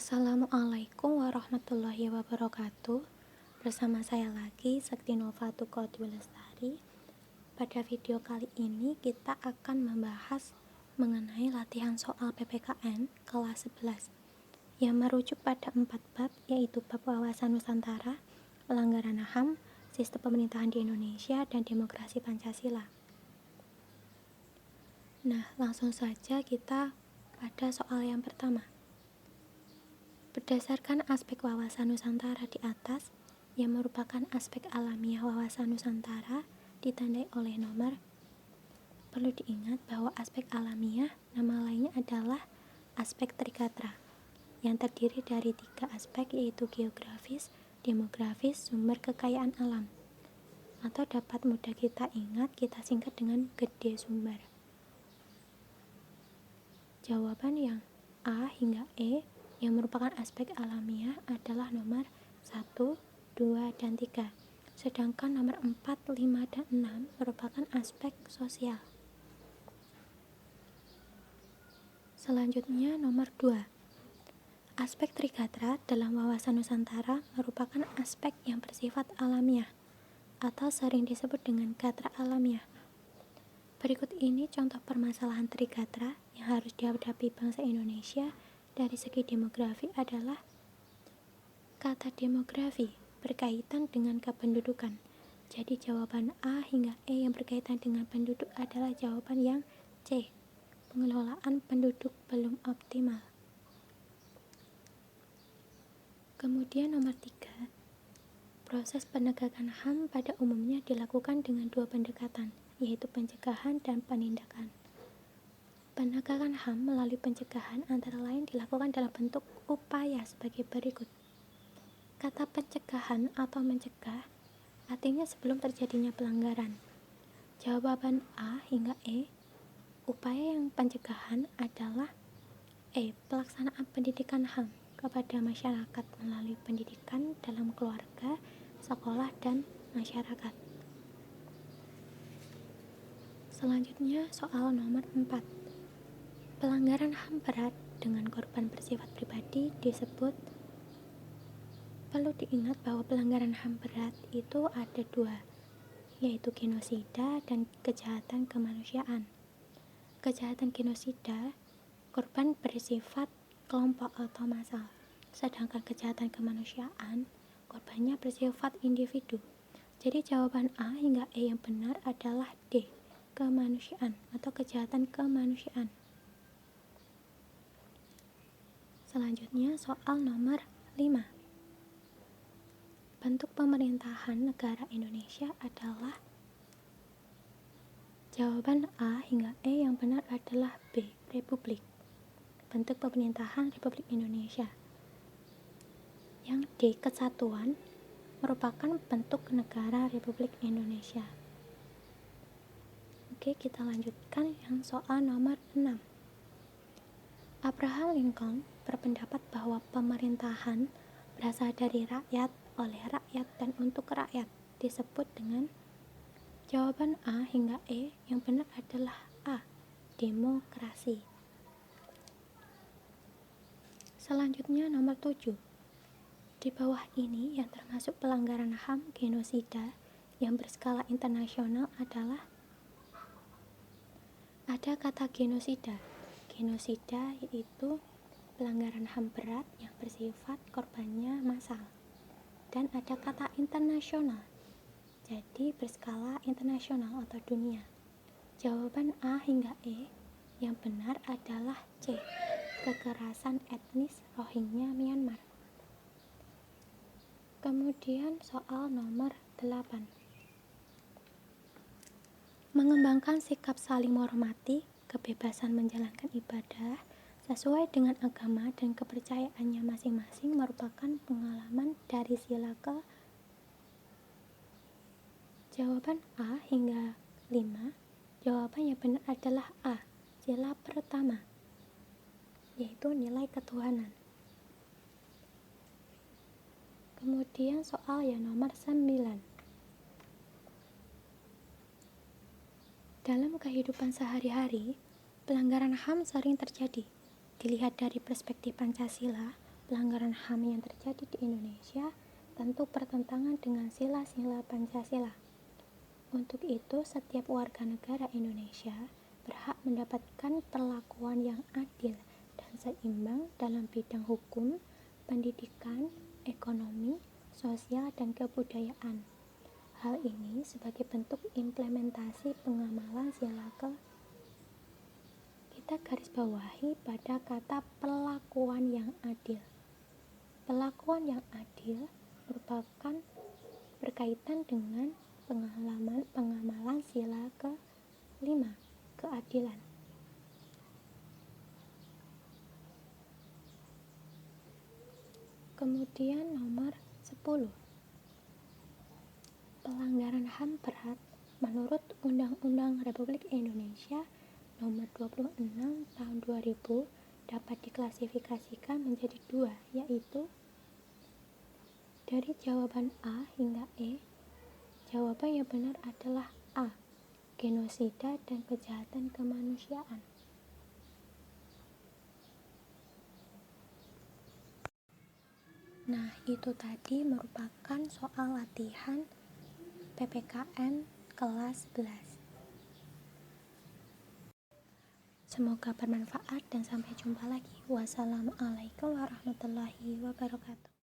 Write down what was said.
Assalamualaikum warahmatullahi wabarakatuh. Bersama saya lagi, Sekti Nova Tukotwi Lestari. Pada video kali ini kita akan membahas mengenai latihan soal PPKN kelas 11 yang merujuk pada 4 bab, yaitu bab wawasan Nusantara, pelanggaran HAM, sistem pemerintahan di Indonesia, dan demokrasi Pancasila. Nah, langsung saja kita pada soal yang pertama. Berdasarkan aspek wawasan Nusantara di atas, yang merupakan aspek alamiah wawasan Nusantara, ditandai oleh nomor. Perlu diingat bahwa aspek alamiah, nama lainnya adalah aspek trikatra, yang terdiri dari 3 aspek, yaitu geografis, demografis, sumber kekayaan alam. Atau dapat mudah kita ingat, kita singkat dengan gede sumber. Jawaban yang A hingga E yang merupakan aspek alamiah adalah nomor 1, 2, dan 3. Sedangkan nomor 4, 5, dan 6 merupakan aspek sosial. Selanjutnya nomor 2. Aspek trikatra dalam wawasan Nusantara merupakan aspek yang bersifat alamiah atau sering disebut dengan gatra alamiah. Berikut ini contoh permasalahan trikatra yang harus dihadapi bangsa Indonesia dari segi demografi adalah kata demografi berkaitan dengan kependudukan. Jadi jawaban A hingga E yang berkaitan dengan penduduk adalah jawaban yang C. Pengelolaan penduduk belum optimal. Kemudian nomor 3. Proses penegakan HAM pada umumnya dilakukan dengan 2 pendekatan, yaitu pencegahan dan penindakan. Penegakan HAM melalui pencegahan antara lain dilakukan dalam bentuk upaya sebagai berikut. Kata pencegahan atau mencegah artinya sebelum terjadinya pelanggaran. Jawaban A hingga E. Upaya yang pencegahan adalah E. Pelaksanaan pendidikan HAM kepada masyarakat melalui pendidikan dalam keluarga, sekolah, dan masyarakat. Selanjutnya soal nomor 4. Pelanggaran HAM berat dengan korban bersifat pribadi disebut. Perlu diingat bahwa pelanggaran HAM berat itu ada 2, yaitu genosida dan kejahatan kemanusiaan. Kejahatan genosida, korban bersifat kelompok atau massal, sedangkan kejahatan kemanusiaan, korbannya bersifat individu. Jadi jawaban A hingga E yang benar adalah D, kemanusiaan atau kejahatan kemanusiaan. Selanjutnya soal nomor 5. Bentuk pemerintahan negara Indonesia adalah. Jawaban A hingga E yang benar adalah B, Republik. Bentuk pemerintahan Republik Indonesia. Yang D, Kesatuan, merupakan bentuk negara Republik Indonesia. Oke, kita lanjutkan yang soal nomor 6. Abraham Lincoln berpendapat bahwa pemerintahan berasal dari rakyat, oleh rakyat, dan untuk rakyat disebut dengan. Jawaban A hingga E yang benar adalah A, demokrasi. Selanjutnya nomor 7. Di bawah ini yang termasuk pelanggaran HAM genosida yang berskala internasional adalah. Ada kata genosida. Genosida yaitu pelanggaran HAM berat yang bersifat korbannya massal. Dan ada kata internasional, jadi berskala internasional atau dunia. Jawaban A hingga E yang benar adalah C, kekerasan etnis Rohingya Myanmar. Kemudian soal nomor 8. Mengembangkan sikap saling menghormati, kebebasan menjalankan ibadah sesuai dengan agama dan kepercayaannya masing-masing merupakan pengalaman dari sila ke. Jawaban A hingga 5. Jawaban yang benar adalah A, sila pertama, yaitu nilai ketuhanan. Kemudian soal yang nomor 9. Dalam kehidupan sehari-hari, pelanggaran HAM sering terjadi. Dilihat dari perspektif Pancasila, pelanggaran HAM yang terjadi di Indonesia tentu bertentangan dengan sila-sila Pancasila. Untuk itu, setiap warga negara Indonesia berhak mendapatkan perlakuan yang adil dan seimbang dalam bidang hukum, pendidikan, ekonomi, sosial, dan kebudayaan. Hal ini sebagai bentuk implementasi pengamalan sila kita garis bawahi pada kata perlakuan yang adil. Perlakuan yang adil merupakan berkaitan dengan pengamalan sila ke-5, keadilan. Kemudian nomor 10. Pelanggaran HAM berat menurut Undang-Undang Republik Indonesia Nomor 26 Tahun 2000 dapat diklasifikasikan menjadi 2, yaitu dari jawaban A hingga E, jawaban yang benar adalah A, genosida dan kejahatan kemanusiaan. Nah, itu tadi merupakan soal latihan PPKN kelas 11. Semoga bermanfaat dan sampai jumpa lagi. Wassalamualaikum warahmatullahi wabarakatuh.